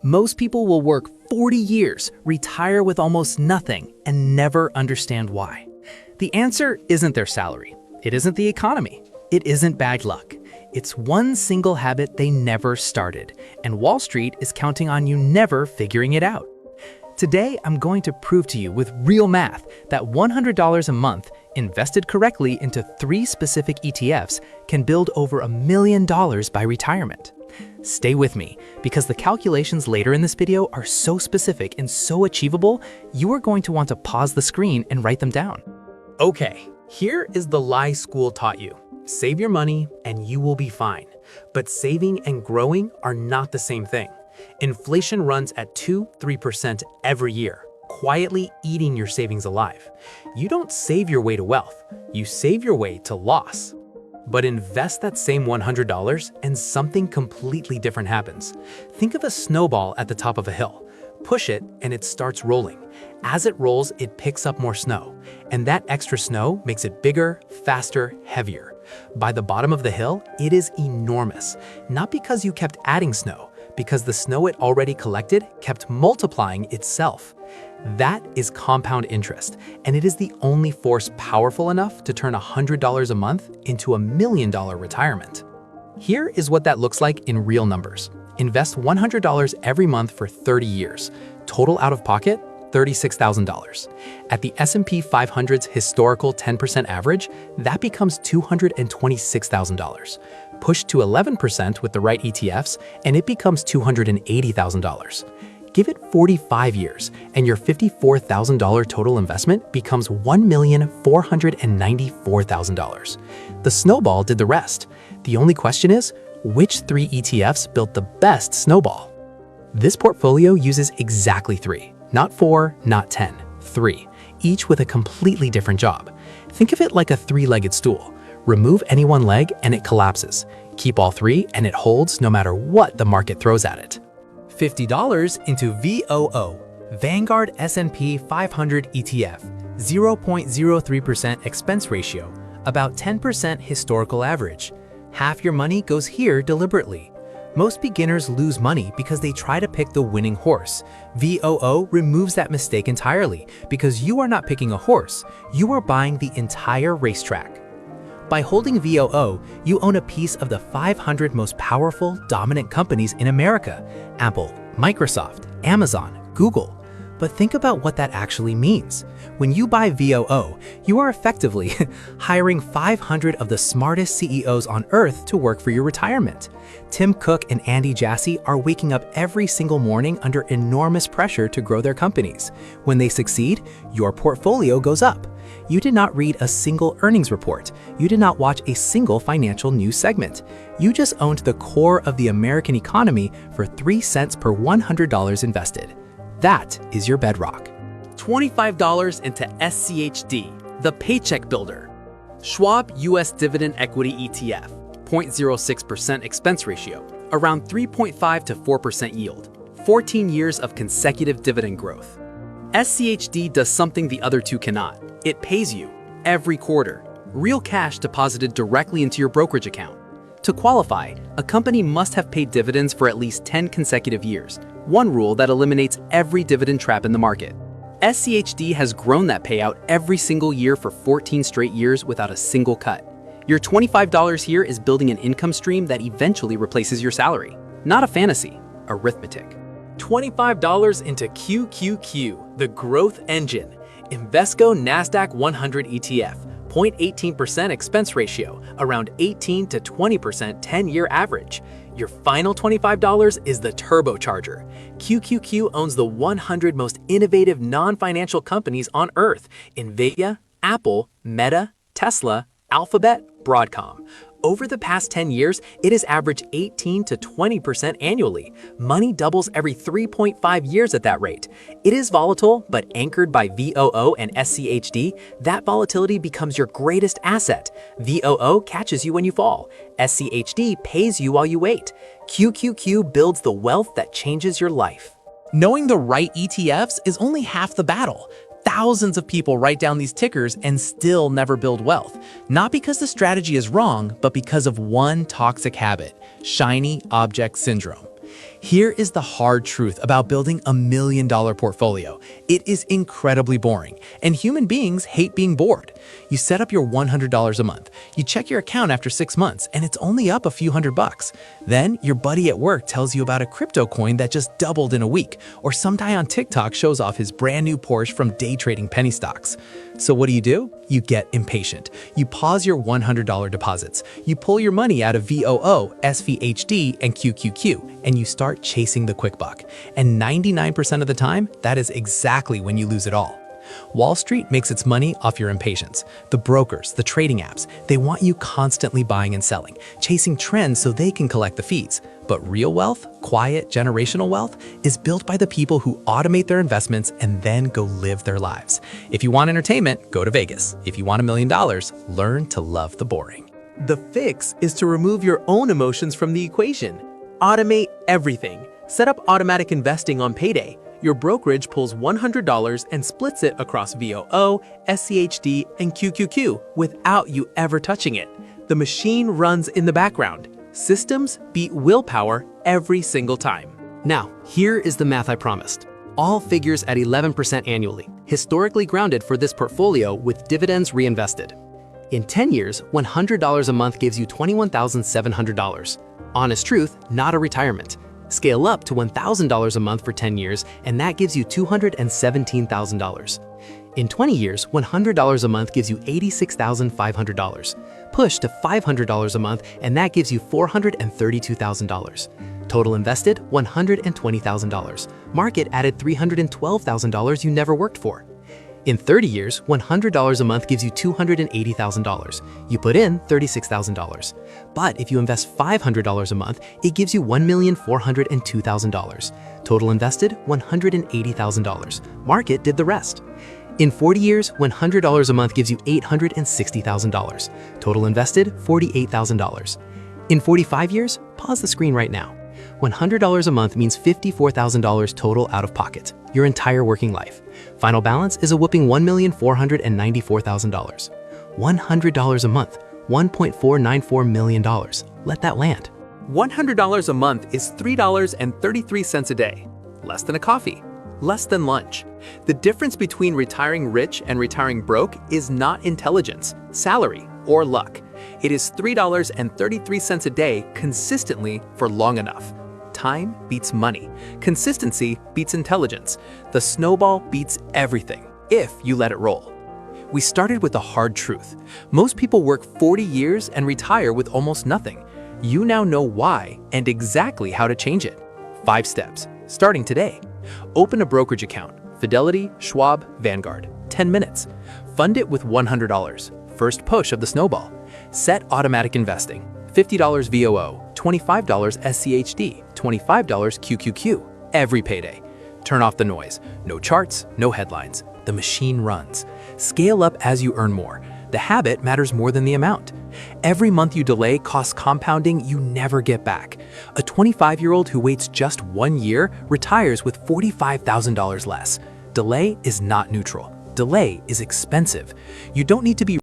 Most people will work 40 years, retire with almost nothing, and never understand why. The answer isn't their salary. It isn't the economy. It isn't bad luck. It's one single habit they never started, and Wall Street is counting on you never figuring it out. Today, I'm going to prove to you with real math that $100 a month invested correctly into 3 specific ETFs can build over $1 million by retirement. Stay with me, because the calculations later in this video are so specific and so achievable, you are going to want to pause the screen and write them down. Okay, here is the lie school taught you. Save your money and you will be fine. But saving and growing are not the same thing. Inflation runs at 2–3% every year, quietly eating your savings alive. You don't save your way to wealth, you save your way to loss. But invest that same $100 and something completely different happens. Think of a snowball at the top of a hill. Push it and it starts rolling. As it rolls, it picks up more snow. And that extra snow makes it bigger, faster, heavier. By the bottom of the hill, it is enormous. Not because you kept adding snow, because the snow it already collected kept multiplying itself. That is compound interest, and it is the only force powerful enough to turn $100 a month into $1 million retirement. Here is what that looks like in real numbers. Invest $100 every month for 30 years. Total out-of-pocket, $36,000. At the S&P 500's historical 10% average, that becomes $226,000. Push to 11% with the right ETFs, and it becomes $280,000. Give it 45 years, and your $54,000 total investment becomes $1,494,000. The snowball did the rest. The only question is, which 3 ETFs built the best snowball? This portfolio uses exactly 3. Not 4, not 10, 3, each with a completely different job. Think of it like a 3-legged stool. Remove any one leg and it collapses. Keep all 3 and it holds no matter what the market throws at it. $50 into VOO, Vanguard S&P 500 ETF, 0.03% expense ratio, about 10% historical average. Half your money goes here deliberately. Most beginners lose money because they try to pick the winning horse. VOO removes that mistake entirely because you are not picking a horse, you are buying the entire racetrack. By holding VOO, you own a piece of the 500 most powerful, dominant companies in America: Apple, Microsoft, Amazon, Google. But think about what that actually means. When you buy VOO, you are effectively hiring 500 of the smartest CEOs on earth to work for your retirement. Tim Cook and Andy Jassy are waking up every single morning under enormous pressure to grow their companies. When they succeed, your portfolio goes up. You did not read a single earnings report. You did not watch a single financial news segment. You just owned the core of the American economy for 3 cents per $100 invested. That is your bedrock. $25 into SCHD, the Paycheck Builder. Schwab US Dividend Equity ETF, 0.06% expense ratio, around 3.5 to 4% yield, 14 years of consecutive dividend growth. SCHD does something the other two cannot. It pays you every quarter, real cash deposited directly into your brokerage account. To qualify, a company must have paid dividends for at least 10 consecutive years, one rule that eliminates every dividend trap in the market. SCHD has grown that payout every single year for 14 straight years without a single cut. Your $25 here is building an income stream that eventually replaces your salary. Not a fantasy, arithmetic. $25 into QQQ, the growth engine. Invesco NASDAQ 100 ETF, 0.18% expense ratio, around 18 to 20% 10-year average. Your final $25 is the turbocharger. QQQ owns the 100 most innovative non-financial companies on Earth: NVIDIA, Apple, Meta, Tesla, Alphabet, Broadcom. Over the past 10 years, it has averaged 18 to 20% annually. Money doubles every 3.5 years at that rate. It is volatile, but anchored by VOO and SCHD, that volatility becomes your greatest asset. VOO catches you when you fall. SCHD pays you while you wait. QQQ builds the wealth that changes your life. Knowing the right ETFs is only half the battle. Thousands of people write down these tickers and still never build wealth. Not because the strategy is wrong, but because of one toxic habit: shiny object syndrome. Here is the hard truth about building $1 million portfolio. It is incredibly boring, and human beings hate being bored. You set up your $100 a month, you check your account after 6 months, and it's only up a few $100. Then your buddy at work tells you about a crypto coin that just doubled in a week, or some guy on TikTok shows off his brand new Porsche from day trading penny stocks. So what do? You get impatient. You pause your $100 deposits. You pull your money out of VOO, SVHD, and QQQ, and you start chasing the quick buck. And 99% of the time, that is exactly when you lose it all. Wall Street makes its money off your impatience. The brokers, the trading apps, they want you constantly buying and selling, chasing trends so they can collect the fees. But real wealth, quiet, generational wealth, is built by the people who automate their investments and then go live their lives. If you want entertainment, go to Vegas. If you want $1 million, learn to love the boring. The fix is to remove your own emotions from the equation. Automate everything. Set up automatic investing on payday. Your brokerage pulls $100 and splits it across VOO, SCHD, and QQQ without you ever touching it. The machine runs in the background. Systems beat willpower every single time. Now, here is the math I promised. All figures at 11% annually, historically grounded for this portfolio with dividends reinvested. In 10 years, $100 a month gives you $21,700. Honest truth, not a retirement. Scale up to $1,000 a month for 10 years, and that gives you $217,000. In 20 years, $100 a month gives you $86,500. Push to $500 a month, and that gives you $432,000. Total invested, $120,000. Market added $312,000 you never worked for. In 30 years, $100 a month gives you $280,000. You put in $36,000. But if you invest $500 a month, it gives you $1,402,000. Total invested, $180,000. Market did the rest. In 40 years, $100 a month gives you $860,000. Total invested, $48,000. In 45 years, pause the screen right now. $100 a month means $54,000 total out of pocket, your entire working life. Final balance is a whopping $1,494,000. $100 a month, $1.494 million. Let that land. $100 a month is $3.33 a day. Less than a coffee. Less than lunch. The difference between retiring rich and retiring broke is not intelligence, salary, or luck. It is $3.33 a day consistently for long enough. Time beats money. Consistency beats intelligence. The snowball beats everything, if you let it roll. We started with the hard truth. Most people work 40 years and retire with almost nothing. You now know why and exactly how to change it. 5 steps, starting today. Open a brokerage account. Fidelity, Schwab, Vanguard. 10 minutes. Fund it with $100. First push of the snowball. Set automatic investing. $50 VOO, $25 SCHD, $25 QQQ, every payday. Turn off the noise. No charts, no headlines. The machine runs. Scale up as you earn more. The habit matters more than the amount. Every month you delay costs compounding you never get back. A 25-year-old who waits just 1 year retires with $45,000 less. Delay is not neutral. Delay is expensive. You don't need to be